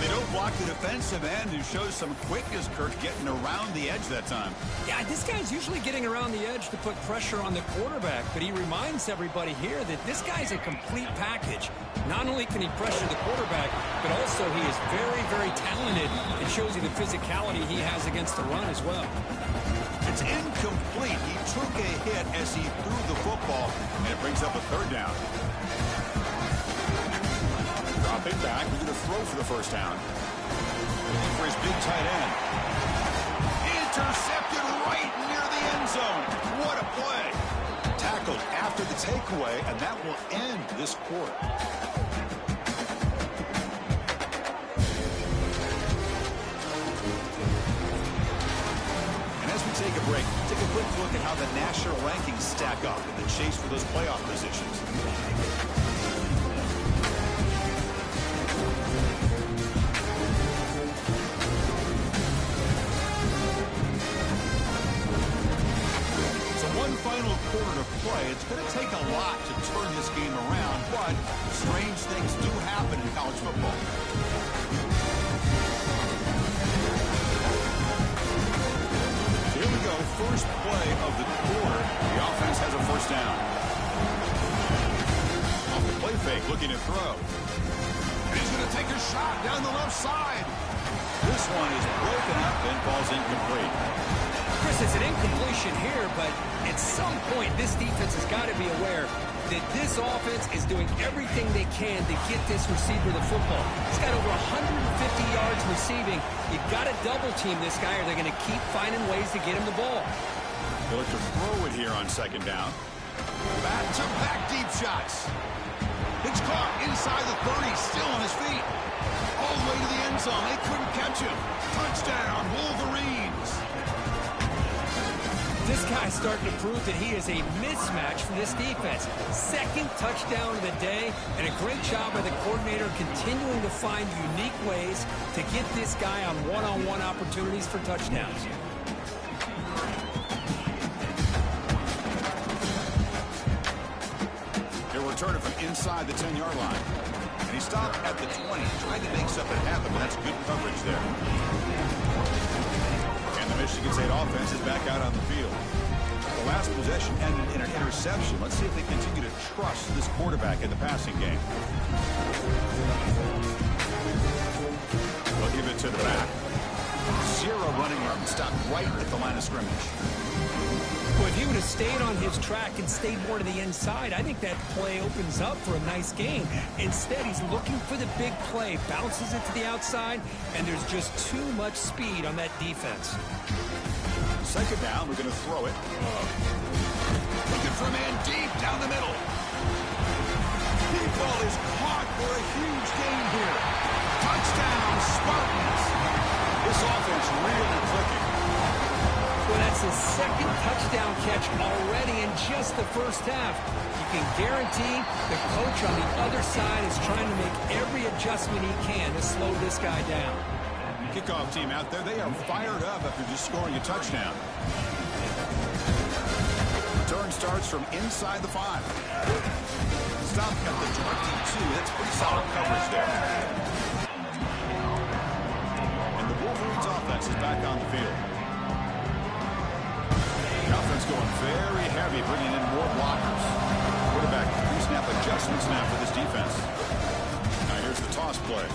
They don't block the defensive end, who shows some quickness, Kirk, getting around the edge that time. Yeah, this guy's usually getting around the edge to put pressure on the quarterback, but he reminds everybody here that this guy's a complete package. Not only can he pressure the quarterback, but also he is very, very talented. It shows you the physicality he has against the run as well. It's incomplete. He took a hit as he threw the football, and it brings up a 3rd down. Dropping back, we're going to throw for the 1st down. Looking for his big tight end. Intercepted right near the end zone. What a play. Tackled after the takeaway, and that will end this quarter. And as we take a break, take a quick look at how the national rankings stack up in the chase for those playoff positions. Final quarter to play. It's going to take a lot to turn this game around, but strange things do happen in college football. Here we go. First play of the quarter. The offense has a 1st down. Off the play fake, looking to throw. And he's going to take a shot down the left side. This one is broken up and falls incomplete. Chris, it's an incompletion here, but at some point, this defense has got to be aware that this offense is doing everything they can to get this receiver the football. He's got over 150 yards receiving. You've got to double-team this guy, or they're going to keep finding ways to get him the ball. They'll look to throw it here on 2nd down. Back-to-back deep shots. It's caught inside the 30, still on his feet. All the way to the end zone. They couldn't catch him. Touchdown, Wolverines. This guy's starting to prove that he is a mismatch for this defense. Second touchdown of the day, and a great job by the coordinator continuing to find unique ways to get this guy on one-on-one opportunities for touchdowns. He'll return it from inside the 10-yard line. And he stopped at the 20, trying to make something happen, but that's good coverage there. And the Michigan State offense is back out on the field. The last possession ended in an interception. Let's see if they continue to trust this quarterback in the passing game. They'll give it to the back. Zero running room. Stopped right at the line of scrimmage. Well, if he would have stayed on his track and stayed more to the inside, I think that play opens up for a nice game. Instead, he's looking for the big play, bounces it to the outside, and there's just too much speed on that defense. Second down, we're going to throw it. Looking for a man deep down the middle. Deep ball is caught for a huge gain here. Touchdown, Spartans. This offense really clicking. Well, that's his second touchdown catch already in just the first half. You can guarantee the coach on the other side is trying to make every adjustment he can to slow this guy down. Kickoff team out there, they are fired up after just scoring a touchdown. Return starts from inside the 5. Stop at the 22. That's pretty solid coverage there. And the Wolverines offense is back on the field. The offense going very heavy, bringing in more blockers. Quarterback pre-snap adjustments now for this defense. Now here's the toss play.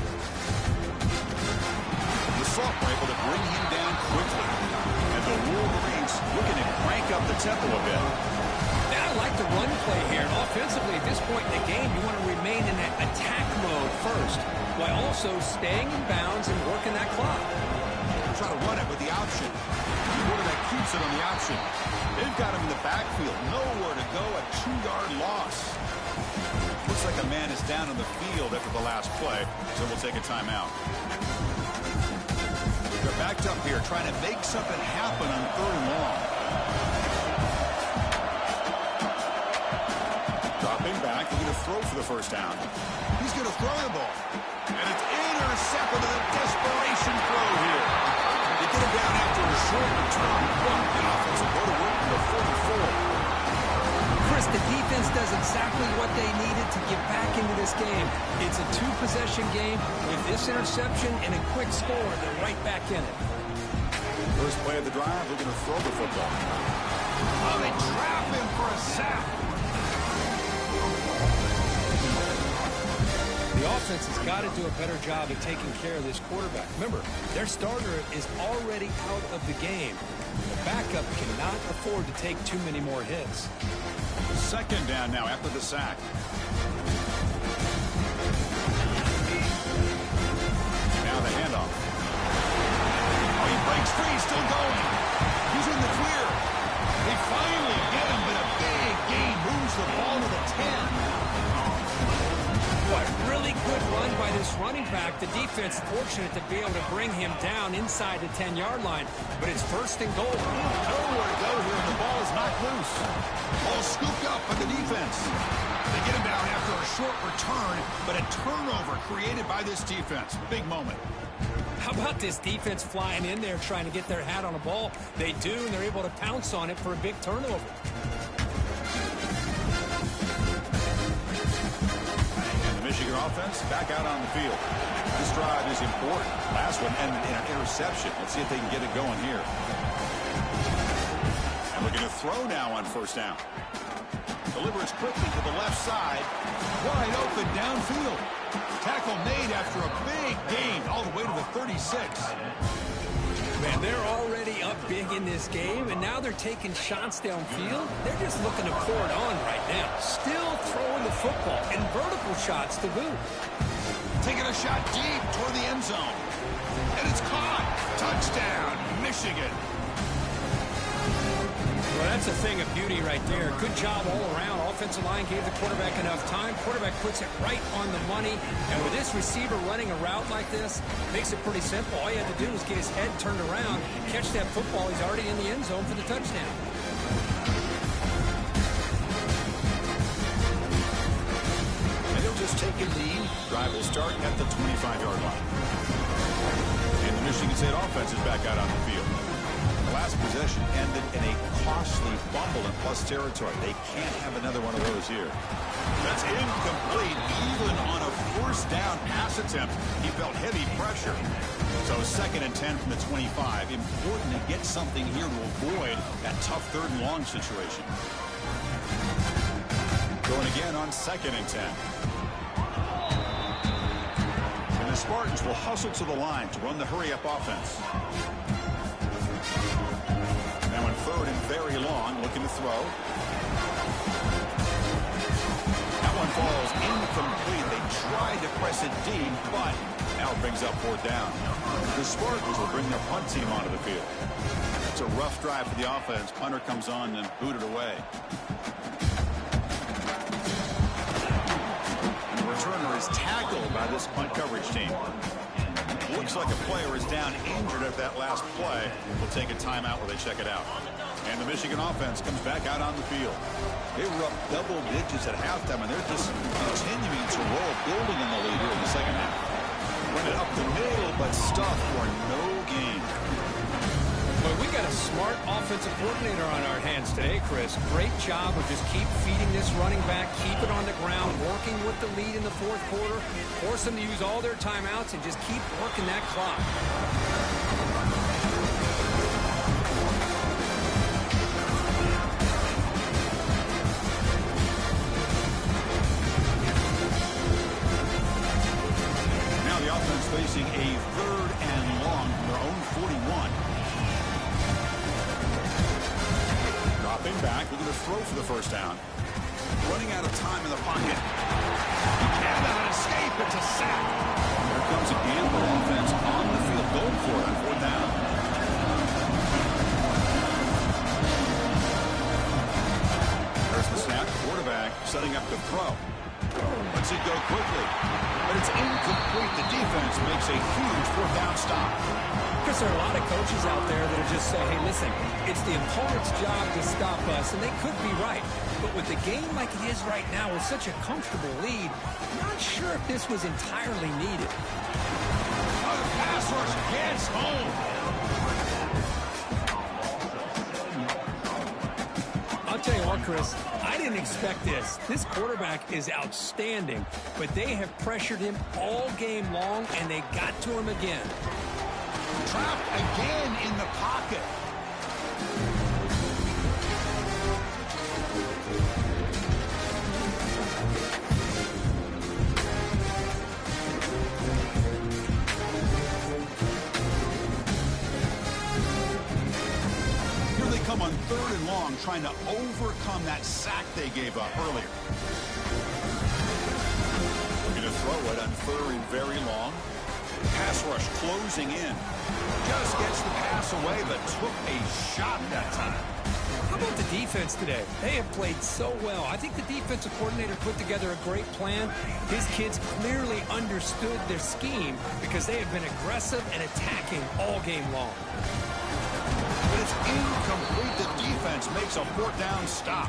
The sophomore able to bring him down quickly. And the Wolverines looking to crank up the tempo a bit. Now I like the run play here. Offensively, at this point in the game, you want to remain in that attack mode first, while also staying in bounds and working that clock. Try to run it with the option. The quarterback keeps it on the option. They've got him in the backfield. Nowhere to go. A 2-yard loss. Looks like a man is down on the field after the last play, so we'll take a timeout. They're backed up here trying to make something happen on 3rd and long. Dropping back. They're going to throw for the first down. He's going to throw the ball. And it's intercepted with a desperation throw here. They get him down after a short return. The offense will go to work in the 44. Chris, the defense does exactly what they needed to get back into this game. It's a 2-possession game. With this interception and a quick score, they're right back in it. First play of the drive, we're going to throw the football. Oh, they trap him for a sack. The offense has got to do a better job of taking care of this quarterback. Remember, their starter is already out of the game. The backup cannot afford to take too many more hits. Second down now after the sack. Now the handoff. Oh, he breaks free, still going. He's in the clear. They finally get him, but a big gain moves the ball to the 10. What really good run by this running back. The defense fortunate to be able to bring him down inside the 10-yard line, but it's 1st and goal. Nowhere to go here, and the ball is knocked loose. Ball scooped up by the defense. They get him down after a short return, but a turnover created by this defense. Big moment. How about this defense flying in there trying to get their hat on a ball? They do, and they're able to pounce on it for a big turnover. Michigan offense back out on the field. This drive is important. Last one ended in an interception. Let's see if they can get it going here. And we're going to throw now on 1st down. Delivers quickly to the left side. Wide open downfield. Tackle made after a big gain all the way to the 36. Man, they're already up big in this game, and now they're taking shots downfield. They're just looking to pour it on right now. Still throwing the football, and vertical shots to boot. Taking a shot deep toward the end zone. And it's caught. Touchdown, Michigan. Well, that's a thing of beauty right there. Good job all around. Offensive line gave the quarterback enough time. Quarterback puts it right on the money. And with this receiver running a route like this, makes it pretty simple. All you have to do is get his head turned around, catch that football. He's already in the end zone for the touchdown. just taken lead. Drive will start at the 25-yard line. And the Michigan State offense is back out on the field. The last possession ended in a costly fumble in plus territory. They can't have another one of those here. That's incomplete. Even on a first down pass attempt, he felt heavy pressure. So 2nd and 10 from the 25. Important to get something here to avoid that tough 3rd and long situation. Going again on 2nd and 10. And the Spartans will hustle to the line to run the hurry-up offense. Now in 3rd and very long, looking to throw. That one falls incomplete. They tried to press it deep, but now it brings up 4th down. The Spartans will bring their punt team onto the field. It's a rough drive for the offense. Punter comes on and booted away. The returner is tackled by this punt coverage team. Looks like a player is down injured at that last play. We'll take a timeout while they check it out. And the Michigan offense comes back out on the field. They were up double digits at halftime, and they're just continuing to roll, building in the lead here in the second half. Run it up the middle, but stuff for no gain. Well, we got a smart offensive coordinator on our hands today, Chris. Great job of just keep feeding this running back, keep it on the ground, working with the lead in the 4th quarter, force them to use all their timeouts, and just keep working that clock. Now the offense facing a 3rd and long from their own 41. Dropping back, looking to throw for the 1st down. Running out of time in the pocket. And an escape, it's a sack. Here comes a Gamble offense on the field, going for it on 4th down. There's the snap, quarterback setting up to throw. Lets it go quickly, but it's incomplete. The defense makes a huge 4th down stop. Because there are a lot of coaches out there that are just saying, hey, listen, it's the opponent's job to stop us, and they could be right. But with the game like it is right now with such a comfortable lead, I'm not sure if this was entirely needed. The pass rush gets home. I'll tell you what, Chris, I didn't expect this. This quarterback is outstanding, but they have pressured him all game long, and they got to him again. Trapped again in the pocket. Here they come on 3rd and long, trying to overcome that sack they gave up earlier. Looking to throw it on 3rd and very long. Pass rush closing in. Just gets the pass away, but took a shot that time. How about the defense today? They have played so well. I think the defensive coordinator put together a great plan. His kids clearly understood their scheme because they have been aggressive and attacking all game long. But it's incomplete. The defense makes a 4th down stop.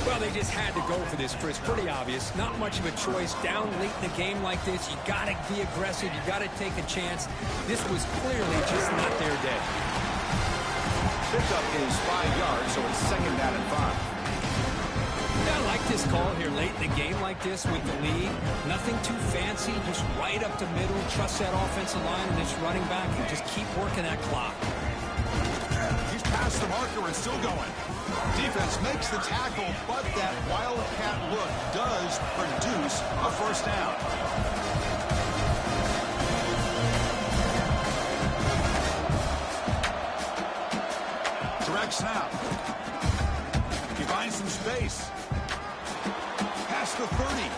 Well, they just had to go for this, Chris. Pretty obvious. Not much of a choice. Down late in a game like this, you got to be aggressive. You got to take a chance. This was clearly just not their day. Pickup is 5 yards, so it's 2nd down and 5. Yeah, I like this call here late in the game like this with the lead. Nothing too fancy, just right up the middle. Trust that offensive line and this running back and just keep working that clock. He's past the marker and still going. Defense makes the tackle, but that wildcat look does produce a 1st down. Direct snap. He finds some space. Past the 30.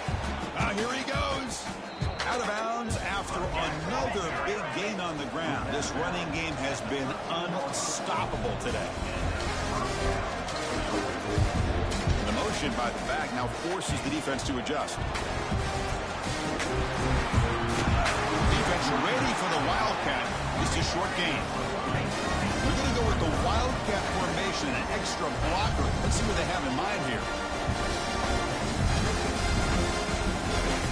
Here he goes. Out of bounds after another big gain on the ground. This running game has been unstoppable today. The motion by the back now forces the defense to adjust. Defense ready for the Wildcat. This is short gain. We're going to go with the Wildcat formation, an extra blocker. Let's see what they have in mind here.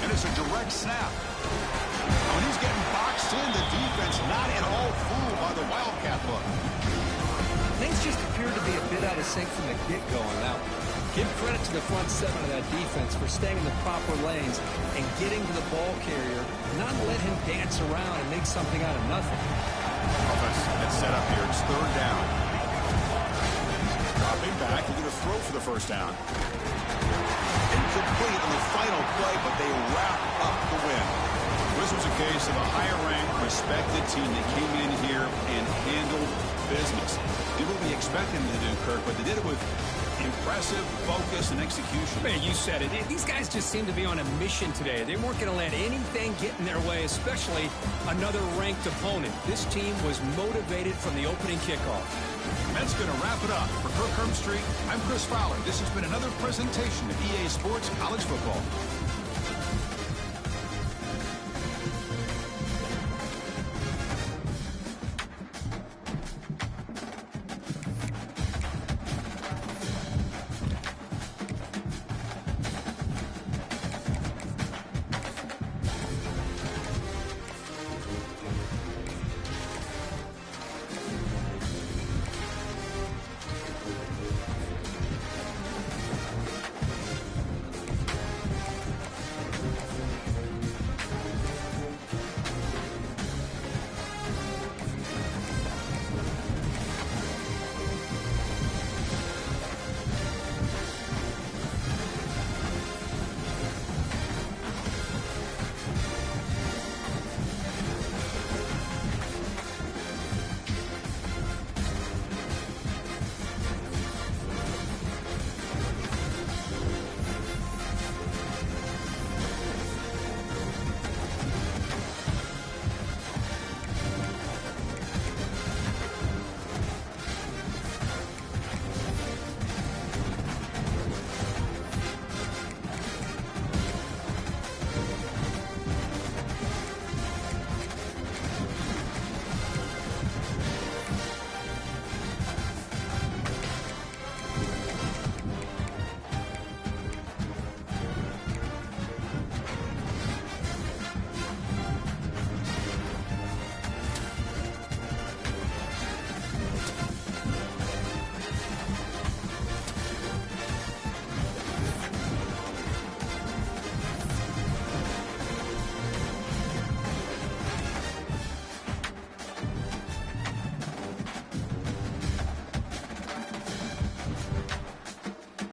And it's a direct snap. When he's getting boxed in, the defense not at all fooled by the Wildcat look. Things just appeared to be a bit out of sync from the get-go on that one. Give credit to the front seven of that defense for staying in the proper lanes and getting to the ball carrier, not let him dance around and make something out of nothing. Offense gets set up here. It's third down. Dropping back. He's going to throw for the first down. Incomplete on the final play, but they wrap up the win. This was a case of a higher-ranked, respected team that came in here and handled business. Did what we expected them to do, Kirk, but they did it with impressive focus and execution. Man, you said it. These guys just seem to be on a mission today. They weren't going to let anything get in their way, especially another ranked opponent. This team was motivated from the opening kickoff. And that's going to wrap it up. For Kirk Herbstreit, I'm Chris Fowler. This has been another presentation of EA Sports College Football.